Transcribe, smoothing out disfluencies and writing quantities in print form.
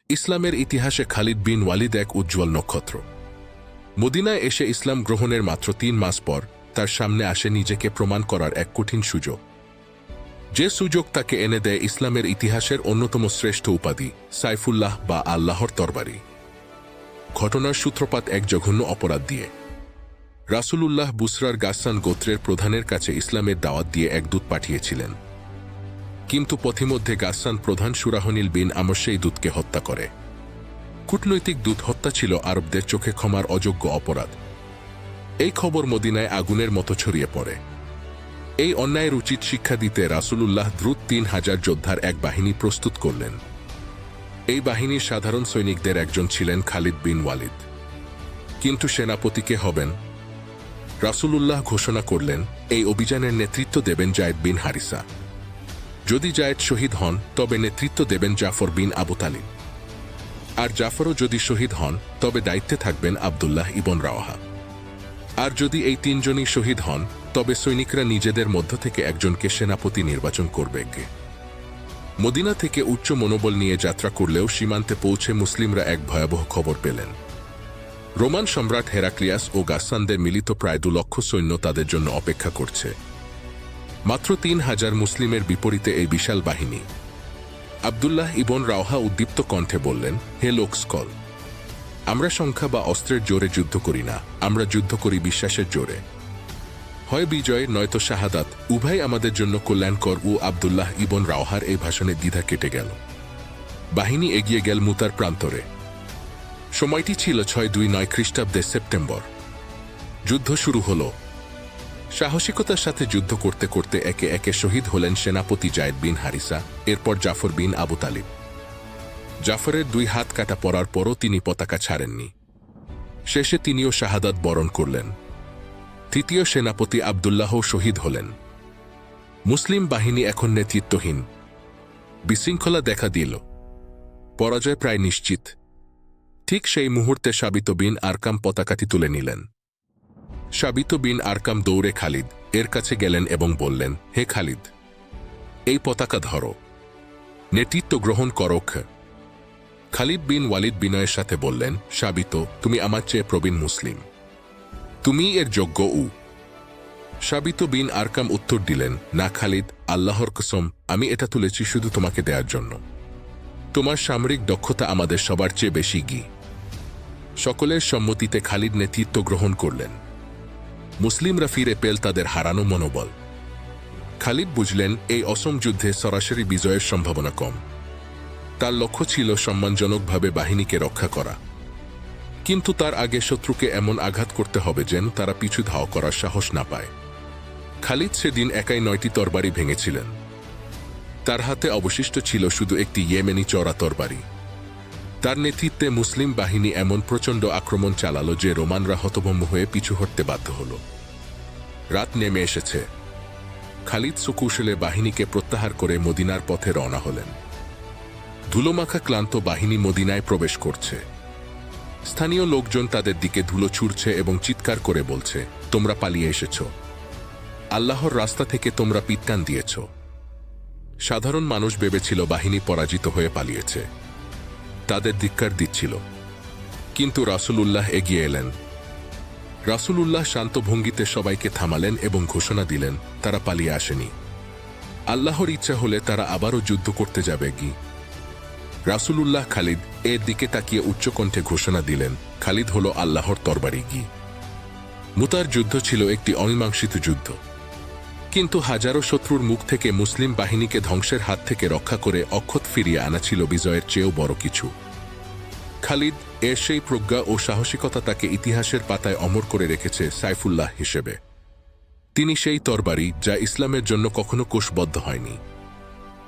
ইসলামের ইতিহাসে খালিদ বিন ওয়ালিদ এক উজ্জ্বল নক্ষত্র। মদিনায় এসে ইসলাম গ্রহণের মাত্র ৩ মাস পর তার সামনে আসে নিজেকে প্রমাণ করার এক কঠিন সুযোগ, যে সুযোগ তাকে এনে দেয় ইসলামের ইতিহাসের অন্যতম শ্রেষ্ঠ উপাধি সাইফুল্লাহ বা আল্লাহর তরবারি। ঘটনার সূত্রপাত এক জঘন্য অপরাধ দিয়ে। রাসূলুল্লাহ বুসরার গাসসান গোত্রের প্রধানের কাছে ইসলামের দাওয়াত দিয়ে এক দূত পাঠিয়েছিলেন, কিন্তু পথিমধ্যে গাসসান প্রধান সুরাহনীল বিন আমর সেই দূতকে হত্যা করে। কূটনৈতিক দূত হত্যা ছিল আরবদের চোখে ক্ষমার অযোগ্য অপরাধ। এই খবর মদিনায় আগুনের মতো ছড়িয়ে পড়ে। এই অন্যায়ের উচিত শিক্ষা দিতে রাসূলুল্লাহ দ্রুত ৩,০০০ যোদ্ধার এক বাহিনী প্রস্তুত করলেন। এই বাহিনীর সাধারণ সৈনিকদের একজন ছিলেন খালিদ বিন ওয়ালিদ। কিন্তু সেনাপতি কে হবেন? রাসূলুল্লাহ ঘোষণা করলেন, এই অভিযানের নেতৃত্ব দেবেন যায়েদ বিন হারিসা। যদি যায়েদ শহীদ হন তবে নেতৃত্ব দেবেন জাফর বিন আবু তালিব, আর জাফরও যদি শহীদ হন তবে দায়িত্বে থাকবেন আব্দুল্লাহ ইবন রাওয়াহা। আর যদি এই ৩ জনই শহীদ হন তবে সৈনিকরা নিজেদের মধ্য থেকে একজনকে সেনাপতি নির্বাচন করবে। মদিনা থেকে উচ্চ মনোবল নিয়ে যাত্রা করলেও সীমান্তে পৌঁছে মুসলিমরা এক ভয়াবহ খবর পেলেন। রোমান সম্রাট হেরাক্লিয়াস ও গাসসানদের মিলিত প্রায় ২ লক্ষ সৈন্য তাদের জন্য অপেক্ষা করছে। মাত্র ৩,০০০ মুসলিমের বিপরীতে এই বিশাল বাহিনী। আব্দুল্লাহ ইবন রাওয়াহা উদ্দীপ্ত কণ্ঠে বললেন, হে লোকসকল, আমরা সংখ্যা বা অস্ত্রের জোরে যুদ্ধ করি না, আমরা যুদ্ধ করি বিশ্বাসের জোরে। হয় বিজয় নয়তো শাহাদাত, উভয় আমাদের জন্য কল্যাণকর। ও আব্দুল্লাহ ইবন রাওয়াহার এই ভাষণে দ্বিধা কেটে গেল। বাহিনী এগিয়ে গেল মুতার প্রান্তরে। সময়টি ছিল ৬২৯ খ্রিস্টাব্দের সেপ্টেম্বর। যুদ্ধ শুরু হল। সাহসিকতার সাথে যুদ্ধ করতে করতে একে একে শহীদ হলেন সেনাপতি যায়েদ বিন হারিসা, এরপর জাফর বিন আবু তালিব। জাফরের ২ হাত কাটা পড়ার পরও তিনি পতাকা ছাড়েননি। শেষে তিনিও শাহাদাত বরণ করলেন। তৃতীয় সেনাপতি আব্দুল্লাহও শহীদ হলেন। মুসলিম বাহিনী এখন নেতৃত্বহীন। বিশৃঙ্খলা দেখা দিল। পরাজয় প্রায় নিশ্চিত। ঠিক সেই মুহূর্তে সাবিত বিন আরকাম পতাকাটি তুলে নিলেন। সাবিত বিন আরকাম দৌড়ে খালিদ এর কাছে গেলেন এবং বললেন, হে খালিদ, এই পতাকা ধরো, নেতৃত্ব গ্রহণ করো। খালিদ বিন ওয়ালিদ বিনয়ের সাথে বললেন, সাবিত, তুমি আমার চেয়ে প্রবীণ মুসলিম, তুমি এর যোগ্য। সাবিত বিন আরকাম উত্তর দিলেন, না খালিদ, আল্লাহর কসম, আমি এটা তুলেছি শুধু তোমাকে দেওয়ার জন্য। তোমার সামরিক দক্ষতা আমাদের সবার চেয়ে বেশি। সকলের সম্মতিতে খালিদ নেতৃত্ব গ্রহণ করলেন। মুসলিমরা ফিরে পেল তাদের হারানো মনোবল। খালিদ বুঝলেন এই অসম যুদ্ধে সরাসরি বিজয়ের সম্ভাবনা কম। তার লক্ষ্য ছিল সম্মানজনকভাবে বাহিনীকে রক্ষা করা, কিন্তু তার আগে শত্রুকে এমন আঘাত করতে হবে যেন তারা পিছু ধাওয়া করার সাহস না পায়। খালিদ সেদিন একাই ৯টি তরবারি ভেঙেছিলেন। তার হাতে অবশিষ্ট ছিল শুধু একটি ইয়েমেনি চড়া তরবারি। তার নেতৃত্বে মুসলিম বাহিনী এমন প্রচণ্ড আক্রমণ চালালো যে রোমানরা হতভম্ব হয়ে পিছু হটতে বাধ্য হল। রাত নেমে এসেছে। খালিদ সুকৌশলে বাহিনীকে প্রত্যাহার করে মদিনার পথে রওনা হলেন। ধুলোমাখা ক্লান্ত বাহিনী মদিনায় প্রবেশ করছে। স্থানীয় লোকজন তাদের দিকে ধুলো ছুঁড়ছে এবং চিৎকার করে বলছে, তোমরা পালিয়ে এসেছ, আল্লাহর রাস্তা থেকে তোমরা পিত্তান দিয়েছ। সাধারণ মানুষ ভেবেছিল বাহিনী পরাজিত হয়ে পালিয়েছে, তাদের ধিক্কার দিচ্ছিল। কিন্তু রাসূলুল্লাহ এগিয়ে এলেন। রাসূলুল্লাহ শান্ত ভঙ্গিতে সবাইকে থামালেন এবং ঘোষণা দিলেন, তারা পালিয়ে আসেনি। আল্লাহর ইচ্ছা হলে তারা আবারও যুদ্ধ করতে যাবে। রাসূলুল্লাহ খালিদ এর দিকে তাকিয়ে উচ্চকণ্ঠে ঘোষণা দিলেন, খালিদ হল আল্লাহর তরবারি। মুতার যুদ্ধ ছিল একটি অমীমাংসিত যুদ্ধ, কিন্তু হাজারো শত্রুর মুখ থেকে মুসলিম বাহিনীকে ধ্বংসের হাত থেকে রক্ষা করে অক্ষত ফিরিয়ে আনা ছিল বিজয়ের চেয়েও বড় কিছু। খালিদ এর সেই প্রজ্ঞা ও সাহসিকতা তাকে ইতিহাসের পাতায় অমর করে রেখেছে সাইফুল্লাহ হিসেবে। তিনি সেই তরবারি যা ইসলামের জন্য কখনো কোষবদ্ধ হয়নি।